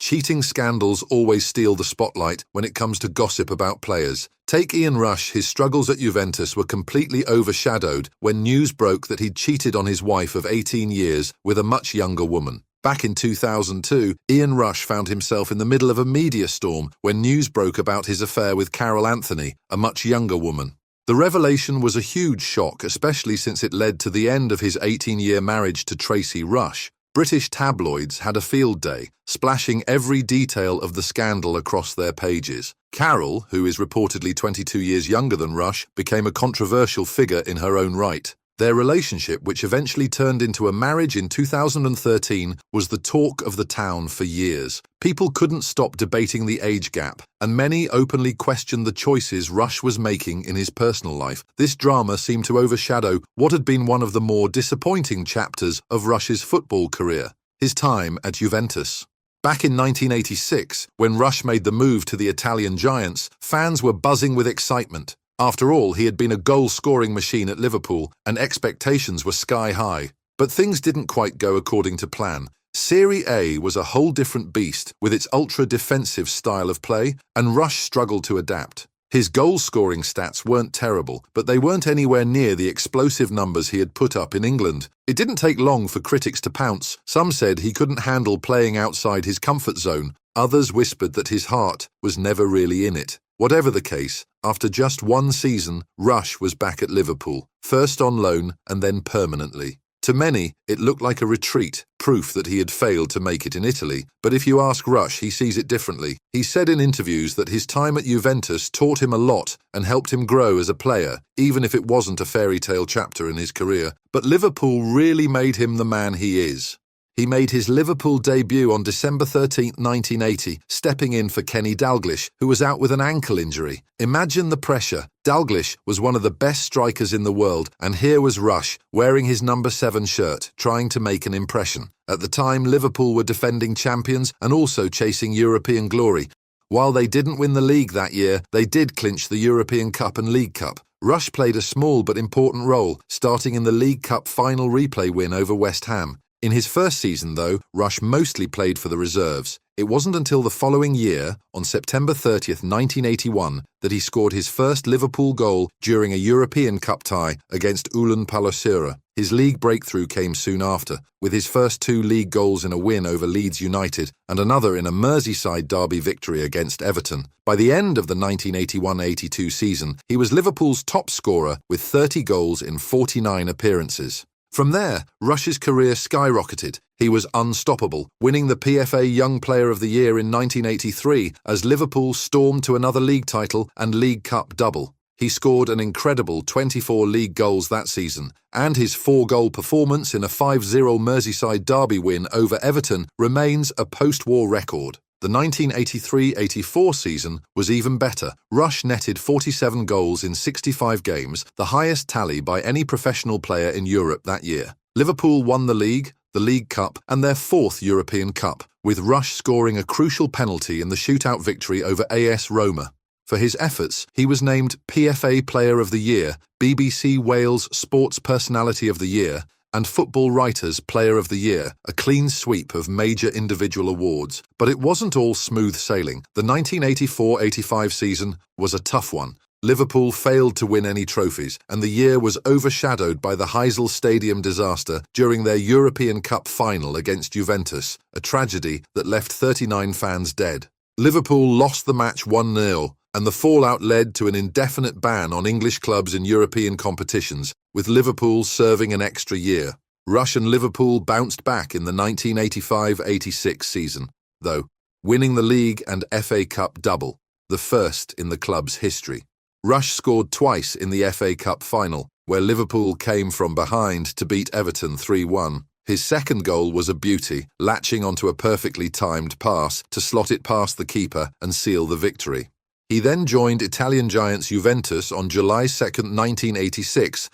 cheating scandals always steal the spotlight when it comes to gossip about players. Take Ian Rush. His struggles at Juventus were completely overshadowed when news broke that he'd cheated on his wife of 18 years with a much younger woman. Back in 2002, Ian Rush found himself in the middle of a media storm when news broke about his affair with Carol Anthony, a much younger woman. The revelation was a huge shock, especially since it led to the end of his 18-year marriage to Tracy Rush. British tabloids had a field day, splashing every detail of the scandal across their pages. Carol, who is reportedly 22 years younger than Rush, became a controversial figure in her own right. Their relationship, which eventually turned into a marriage in 2013, was the talk of the town for years. People couldn't stop debating the age gap, and many openly questioned the choices Rush was making in his personal life. This drama seemed to overshadow what had been one of the more disappointing chapters of Rush's football career, his time at Juventus. Back in 1986, when Rush made the move to the Italian giants, fans were buzzing with excitement. After all, he had been a goal-scoring machine at Liverpool, and expectations were sky-high. But things didn't quite go according to plan. Serie A was a whole different beast, with its ultra-defensive style of play, and Rush struggled to adapt. His goal-scoring stats weren't terrible, but they weren't anywhere near the explosive numbers he had put up in England. It didn't take long for critics to pounce. Some said he couldn't handle playing outside his comfort zone. Others whispered that his heart was never really in it. Whatever the case, after just one season, Rush was back at Liverpool, first on loan and then permanently. To many, it looked like a retreat, proof that he had failed to make it in Italy. But if you ask Rush, he sees it differently. He said in interviews that his time at Juventus taught him a lot and helped him grow as a player, even if it wasn't a fairy tale chapter in his career. But Liverpool really made him the man he is. He made his Liverpool debut on December 13, 1980, stepping in for Kenny Dalglish, who was out with an ankle injury. Imagine the pressure. Dalglish was one of the best strikers in the world, and here was Rush, wearing his number 7 shirt, trying to make an impression. At the time, Liverpool were defending champions and also chasing European glory. While they didn't win the league that year, they did clinch the European Cup and League Cup. Rush played a small but important role, starting in the League Cup final replay win over West Ham. In his first season, though, Rush mostly played for the reserves. It wasn't until the following year, on September 30, 1981, that he scored his first Liverpool goal during a European Cup tie against Ulan Palosira. His league breakthrough came soon after, with his first 2 league goals in a win over Leeds United and another in a Merseyside derby victory against Everton. By the end of the 1981-82 season, he was Liverpool's top scorer with 30 goals in 49 appearances. From there, Rush's career skyrocketed. He was unstoppable, winning the PFA Young Player of the Year in 1983 as Liverpool stormed to another league title and League Cup double. He scored an incredible 24 league goals that season, and his 4-goal performance in a 5-0 Merseyside derby win over Everton remains a post-war record. The 1983-84 season was even better. Rush netted 47 goals in 65 games, the highest tally by any professional player in Europe that year. Liverpool won the League Cup, and their 4th European Cup, with Rush scoring a crucial penalty in the shootout victory over AS Roma. For his efforts, he was named PFA Player of the Year, BBC Wales Sports Personality of the Year, and Football Writers' Player of the Year, a clean sweep of major individual awards. But it wasn't all smooth sailing. The 1984-85 season was a tough one. Liverpool failed to win any trophies, and the year was overshadowed by the Heysel Stadium disaster during their European Cup final against Juventus, a tragedy that left 39 fans dead. Liverpool lost the match 1-0, and the fallout led to an indefinite ban on English clubs in European competitions, with Liverpool serving an extra year. Rush and Liverpool bounced back in the 1985-86 season, though, winning the league and FA Cup double, the first in the club's history. Rush scored twice in the FA Cup final, where Liverpool came from behind to beat Everton 3-1. His second goal was a beauty, latching onto a perfectly timed pass to slot it past the keeper and seal the victory. He then joined Italian giants Juventus on July 2, 1986,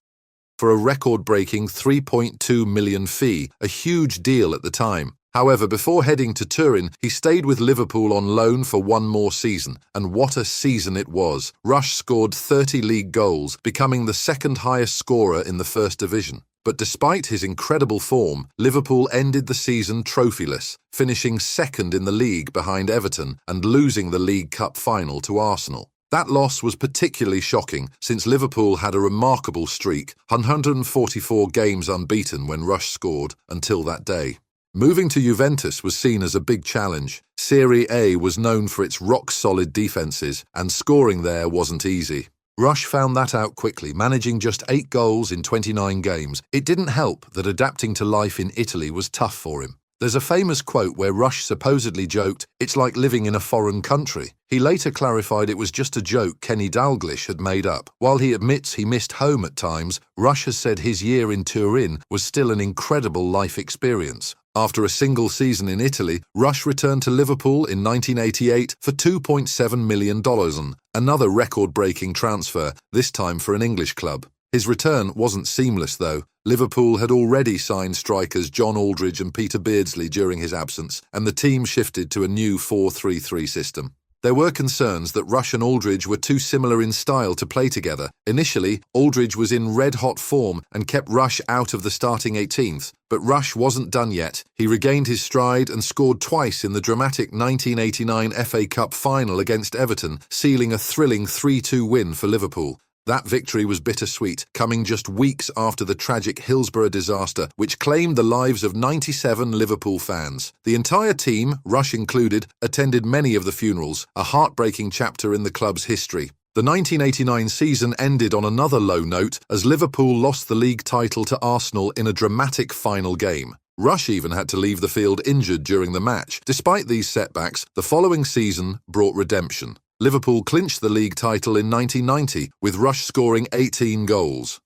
for a record-breaking £3.2 million fee, a huge deal at the time. However, before heading to Turin, he stayed with Liverpool on loan for one more season, and what a season it was. Rush scored 30 league goals, becoming the second highest scorer in the First Division. But despite his incredible form, Liverpool ended the season trophyless, finishing second in the league behind Everton and losing the League Cup final to Arsenal. That loss was particularly shocking since Liverpool had a remarkable streak, 144 games unbeaten when Rush scored until that day. Moving to Juventus was seen as a big challenge. Serie A was known for its rock-solid defences, and scoring there wasn't easy. Rush found that out quickly, managing just 8 goals in 29 games. It didn't help that adapting to life in Italy was tough for him. There's a famous quote where Rush supposedly joked, "It's like living in a foreign country." He later clarified it was just a joke Kenny Dalglish had made up. While he admits he missed home at times, Rush has said his year in Turin was still an incredible life experience. After a single season in Italy, Rush returned to Liverpool in 1988 for $2.7 million, another record-breaking transfer, this time for an English club. His return wasn't seamless, though. Liverpool had already signed strikers John Aldridge and Peter Beardsley during his absence, and the team shifted to a new 4-3-3 system. There were concerns that Rush and Aldridge were too similar in style to play together. Initially, Aldridge was in red-hot form and kept Rush out of the starting 18th, but Rush wasn't done yet. He regained his stride and scored twice in the dramatic 1989 FA Cup final against Everton, sealing a thrilling 3-2 win for Liverpool. That victory was bittersweet, coming just weeks after the tragic Hillsborough disaster, which claimed the lives of 97 Liverpool fans. The entire team, Rush included, attended many of the funerals, a heartbreaking chapter in the club's history. The 1989 season ended on another low note as Liverpool lost the league title to Arsenal in a dramatic final game. Rush even had to leave the field injured during the match. Despite these setbacks, the following season brought redemption. Liverpool clinched the league title in 1990, with Rush scoring 18 goals.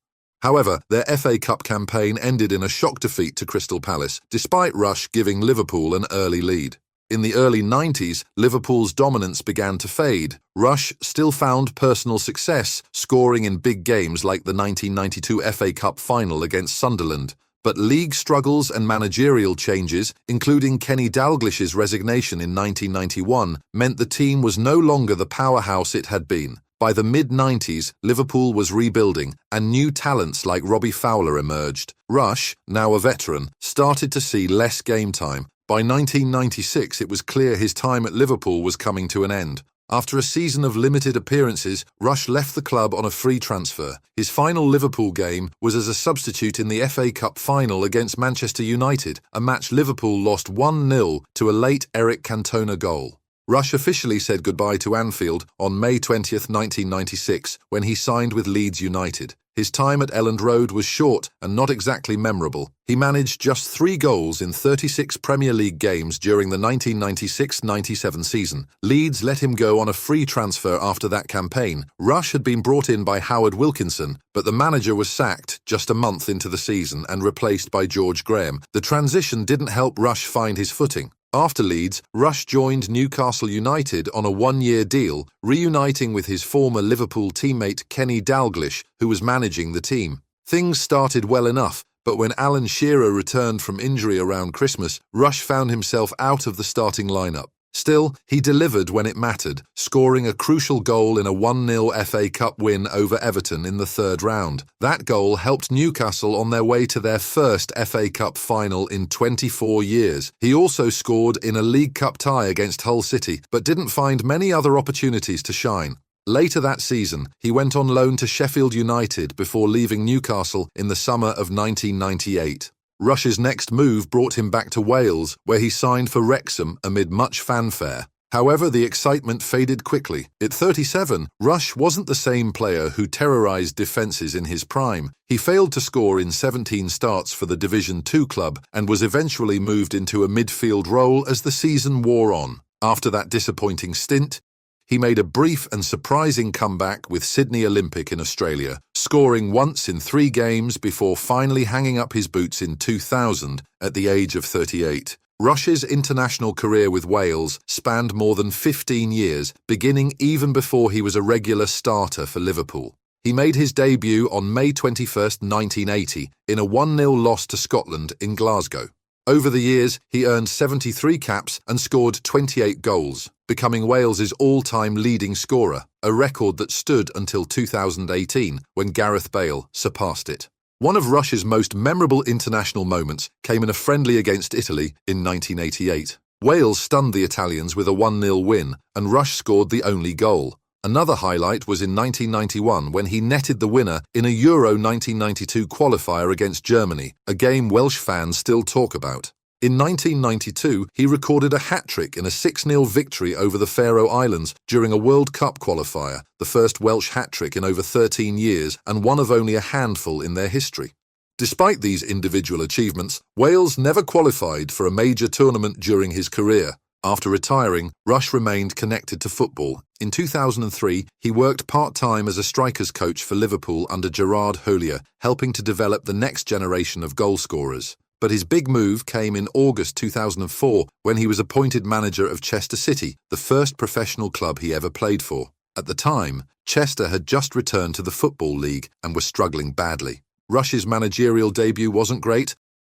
However, their FA Cup campaign ended in a shock defeat to Crystal Palace, despite Rush giving Liverpool an early lead. In the early 90s, Liverpool's dominance began to fade. Rush still found personal success, scoring in big games like the 1992 FA Cup final against Sunderland. But league struggles and managerial changes, including Kenny Dalglish's resignation in 1991, meant the team was no longer the powerhouse it had been. By the mid-90s, Liverpool was rebuilding, and new talents like Robbie Fowler emerged. Rush, now a veteran, started to see less game time. By 1996, it was clear his time at Liverpool was coming to an end. After a season of limited appearances, Rush left the club on a free transfer. His final Liverpool game was as a substitute in the FA Cup final against Manchester United, a match Liverpool lost 1-0 to a late Eric Cantona goal. Rush officially said goodbye to Anfield on May 20, 1996, when he signed with Leeds United. His time at Elland Road was short and not exactly memorable. He managed just 3 goals in 36 Premier League games during the 1996-97 season. Leeds let him go on a free transfer after that campaign. Rush had been brought in by Howard Wilkinson, but the manager was sacked just a month into the season and replaced by George Graham. The transition didn't help Rush find his footing. After Leeds, Rush joined Newcastle United on a 1-year deal, reuniting with his former Liverpool teammate Kenny Dalglish, who was managing the team. Things started well enough, but when Alan Shearer returned from injury around Christmas, Rush found himself out of the starting lineup. Still, he delivered when it mattered, scoring a crucial goal in a 1-0 FA Cup win over Everton in the 3rd round. That goal helped Newcastle on their way to their first FA Cup final in 24 years. He also scored in a League Cup tie against Hull City, but didn't find many other opportunities to shine. Later that season, he went on loan to Sheffield United before leaving Newcastle in the summer of 1998. Rush's next move brought him back to Wales, where he signed for Wrexham amid much fanfare. However, the excitement faded quickly. At 37, Rush wasn't the same player who terrorised defences in his prime. He failed to score in 17 starts for the Division 2 club and was eventually moved into a midfield role as the season wore on. After that disappointing stint, he made a brief and surprising comeback with Sydney Olympic in Australia, scoring once in 3 games before finally hanging up his boots in 2000 at the age of 38. Rush's international career with Wales spanned more than 15 years, beginning even before he was a regular starter for Liverpool. He made his debut on May 21, 1980, in a 1-0 loss to Scotland in Glasgow. Over the years, he earned 73 caps and scored 28 goals, becoming Wales's all-time leading scorer, a record that stood until 2018, when Gareth Bale surpassed it. One of Rush's most memorable international moments came in a friendly against Italy in 1988. Wales stunned the Italians with a 1-0 win, and Rush scored the only goal. Another highlight was in 1991 when he netted the winner in a Euro 1992 qualifier against Germany, a game Welsh fans still talk about. In 1992, he recorded a hat-trick in a 6-0 victory over the Faroe Islands during a World Cup qualifier, the first Welsh hat-trick in over 13 years and one of only a handful in their history. Despite these individual achievements, Wales never qualified for a major tournament during his career. After retiring, Rush remained connected to football. In 2003, he worked part-time as a strikers coach for Liverpool under Gerard Houllier, helping to develop the next generation of goal-scorers. But his big move came in August 2004 when he was appointed manager of Chester City, the first professional club he ever played for. At the time, Chester had just returned to the Football League and was struggling badly. Rush's managerial debut wasn't great,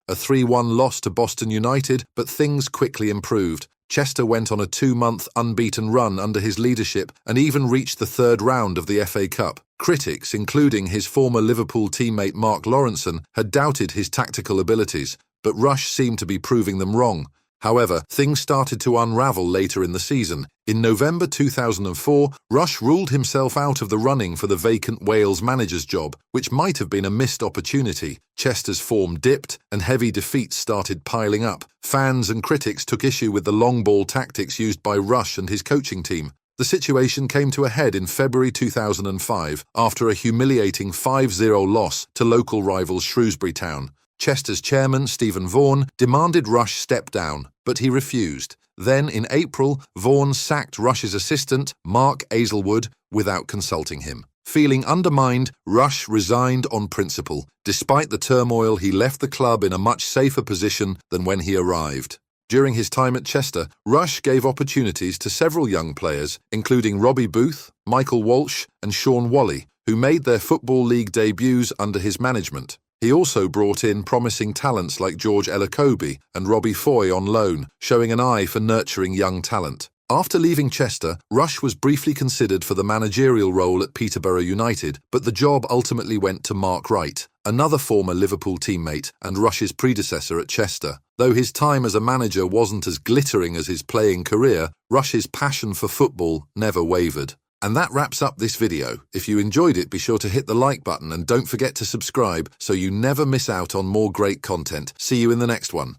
a 3-1 loss to Boston United, but things quickly improved. Chester went on a 2-month unbeaten run under his leadership and even reached the third round of the FA Cup. Critics, including his former Liverpool teammate Mark Lawrenson, had doubted his tactical abilities, but Rush seemed to be proving them wrong. However, things started to unravel later in the season. In November 2004, Rush ruled himself out of the running for the vacant Wales manager's job, which might have been a missed opportunity. Chester's form dipped and heavy defeats started piling up. Fans and critics took issue with the long ball tactics used by Rush and his coaching team. The situation came to a head in February 2005 after a humiliating 5-0 loss to local rivals Shrewsbury Town. Chester's chairman, Stephen Vaughan, demanded Rush step down, but he refused. Then, in April, Vaughan sacked Rush's assistant, Mark Aizlewood, without consulting him. Feeling undermined, Rush resigned on principle. Despite the turmoil, he left the club in a much safer position than when he arrived. During his time at Chester, Rush gave opportunities to several young players, including Robbie Booth, Michael Walsh, and Sean Whalley, who made their Football League debuts under his management. He also brought in promising talents like George Elokobi and Robbie Foy on loan, showing an eye for nurturing young talent. After leaving Chester, Rush was briefly considered for the managerial role at Peterborough United, but the job ultimately went to Mark Wright, another former Liverpool teammate and Rush's predecessor at Chester. Though his time as a manager wasn't as glittering as his playing career, Rush's passion for football never wavered. And that wraps up this video. If you enjoyed it, be sure to hit the like button and don't forget to subscribe so you never miss out on more great content. See you in the next one.